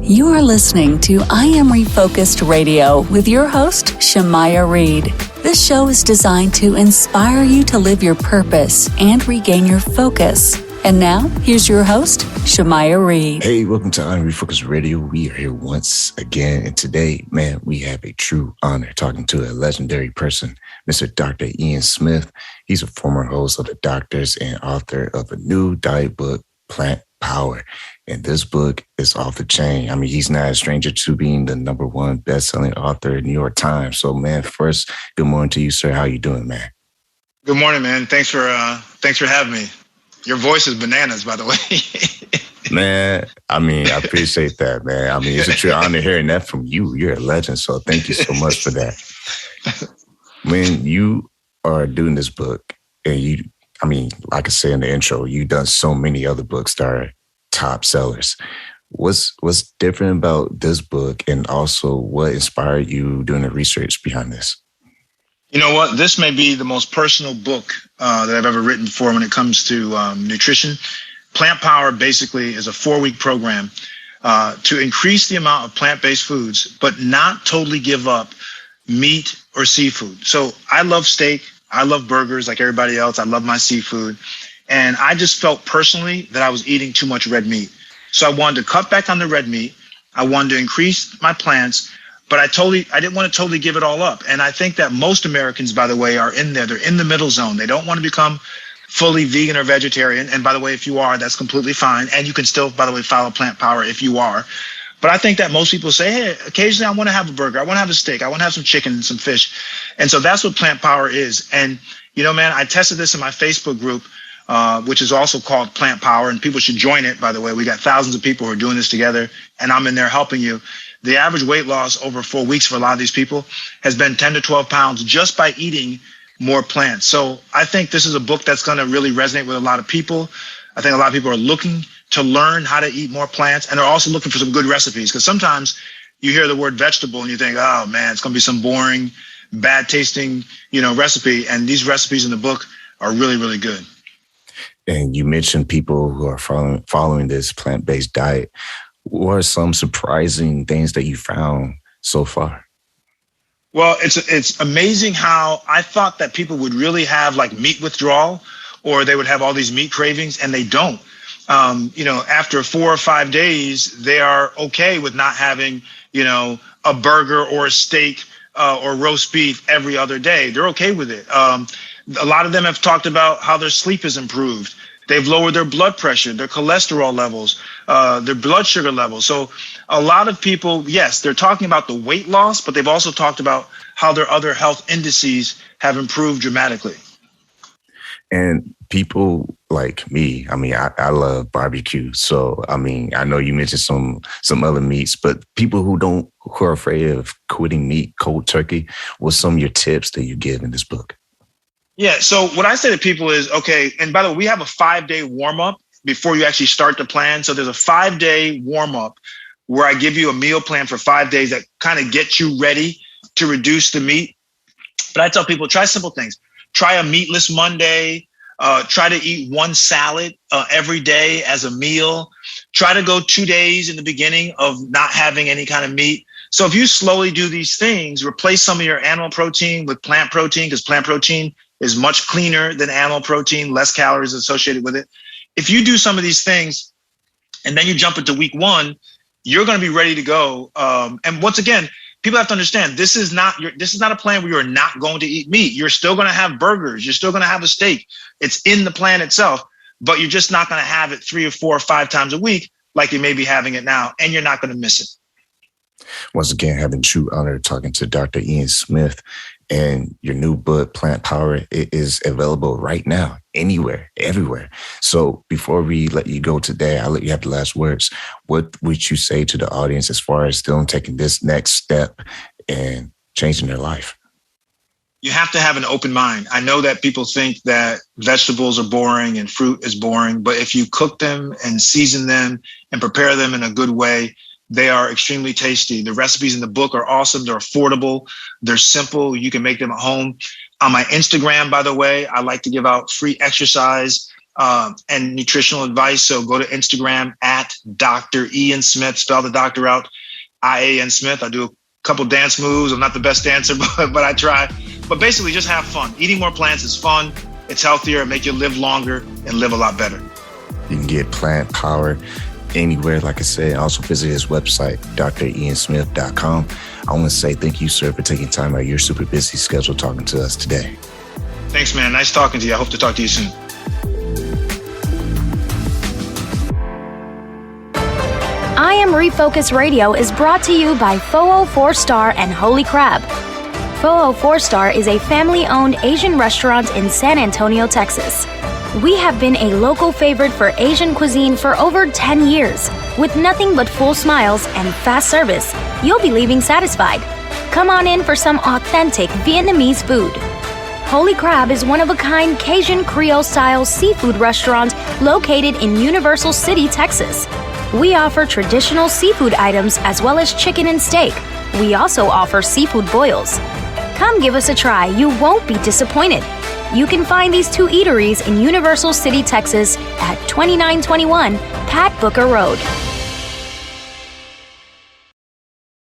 You are listening to I Am Refocused Radio with your host, Shamaya Reed. This show is designed to inspire you to live your purpose and regain your focus. And now, here's your host, Shamaya Reed. Hey, welcome to I Am Refocused Radio. We are here once again, and today, man, we have a true honor talking to a legendary person, Mr. Dr. Ian Smith. He's a former host of The Doctors and author of a new diet book, Plant Power. And this book is off the chain. I mean, he's not a stranger to being the #1 best-selling author in New York Times. So, man, first, good morning to you, sir. How you doing, man? Good morning, man. Thanks for having me. Your voice is bananas, by the way. Man, I mean, I appreciate that, man. I mean, it's a true honor hearing that from you. You're a legend, so thank you so much for that. When you are doing this book, and you, I mean, like I said in the intro, you've done so many other books that are top sellers. What's different about this book, and also what inspired you doing the research behind this? You know what? This may be the most personal book that I've ever written before when it comes to nutrition. Plant Power basically is a 4-week program to increase the amount of plant-based foods, but not totally give up meat or seafood. So I love steak. I love burgers like everybody else. I love my seafood. And I just felt personally that I was eating too much red meat. So I wanted to cut back on the red meat. I wanted to increase my plants. But I didn't want to totally give it all up. And I think that most Americans, by the way, are in there. They're in the middle zone. They don't want to become fully vegan or vegetarian. And by the way, if you are, that's completely fine. And you can still, by the way, follow Plant Power if you are. But I think that most people say, hey, occasionally I want to have a burger. I want to have a steak. I want to have some chicken and some fish. And so that's what Plant Power is. And, you know, man, I tested this in my Facebook group, which is also called Plant Power. And people should join it, by the way. We got thousands of people who are doing this together. And I'm in there helping you. The average weight loss over 4 weeks for a lot of these people has been 10 to 12 pounds just by eating more plants. So I think this is a book that's going to really resonate with a lot of people. I think a lot of people are looking to learn how to eat more plants, and they're also looking for some good recipes, because sometimes you hear the word vegetable and you think, oh man, it's going to be some boring, bad tasting, recipe. And these recipes in the book are really, really good. And you mentioned people who are following this plant-based diet. What are some surprising things that you found so far? Well, it's amazing how I thought that people would really have like meat withdrawal, or they would have all these meat cravings, and they don't. After 4 or 5 days, they are okay with not having, a burger or a steak or roast beef every other day. They're okay with it. A lot of them have talked about how their sleep is improved. They've lowered their blood pressure, their cholesterol levels, their blood sugar levels. So a lot of people, yes, they're talking about the weight loss, but they've also talked about how their other health indices have improved dramatically. And people like me, I mean, I love barbecue. So, I mean, I know you mentioned some other meats, but people who are afraid of quitting meat cold turkey, what's some of your tips that you give in this book? Yeah. So what I say to people is, okay, and by the way, we have a 5-day warm up before you actually start the plan. So there's a 5-day warm up where I give you a meal plan for 5 days that kind of gets you ready to reduce the meat. But I tell people, try simple things. Try a meatless Monday. Try to eat one salad every day as a meal. Try to go 2 days in the beginning of not having any kind of meat. So if you slowly do these things, replace some of your animal protein with plant protein, because plant protein is much cleaner than animal protein, less calories associated with it. If you do some of these things and then you jump into week 1, you're going to be ready to go. And once again, people have to understand, this is not a plan where you're not going to eat meat. You're still going to have burgers. You're still going to have a steak. It's in the plan itself, but you're just not going to have it 3 or 4 or 5 times a week like you may be having it now, and you're not going to miss it. Once again, having true honor talking to Dr. Ian Smith. And your new book, Plant Power, it is available right now, anywhere, everywhere. So before we let you go today, I'll let you have the last words. What would you say to the audience as far as still taking this next step and changing their life? You have to have an open mind. I know that people think that vegetables are boring and fruit is boring, but if you cook them and season them and prepare them in a good way, they are extremely tasty. The recipes in the book are awesome. They're affordable. They're simple. You can make them at home. On my Instagram, by the way, I like to give out free exercise and nutritional advice. So go to Instagram at Dr. Ian Smith, spell the doctor out, I-A-N Smith. I do a couple dance moves. I'm not the best dancer, but I try. But basically just have fun. Eating more plants is fun. It's healthier, make you live longer and live a lot better. You can get Plant Power anywhere, like I said. Also visit his website, driansmith.com. I want to say thank you, sir, for taking time out of your super busy schedule talking to us today. Thanks, man. Nice talking to you. I hope to talk to you soon. I Am Refocused Radio is brought to you by Foo 4 Star and Holy Crab. Foo 4 Star is a family-owned Asian restaurant in San Antonio, Texas. We have been a local favorite for Asian cuisine for over 10 years. With nothing but full smiles and fast service, you'll be leaving satisfied. Come on in for some authentic Vietnamese food. Holy Crab is one-of-a-kind Cajun Creole-style seafood restaurant located in Universal City, Texas. We offer traditional seafood items as well as chicken and steak. We also offer seafood boils. Come give us a try. You won't be disappointed. You can find these two eateries in Universal City, Texas at 2921 Pat Booker Road.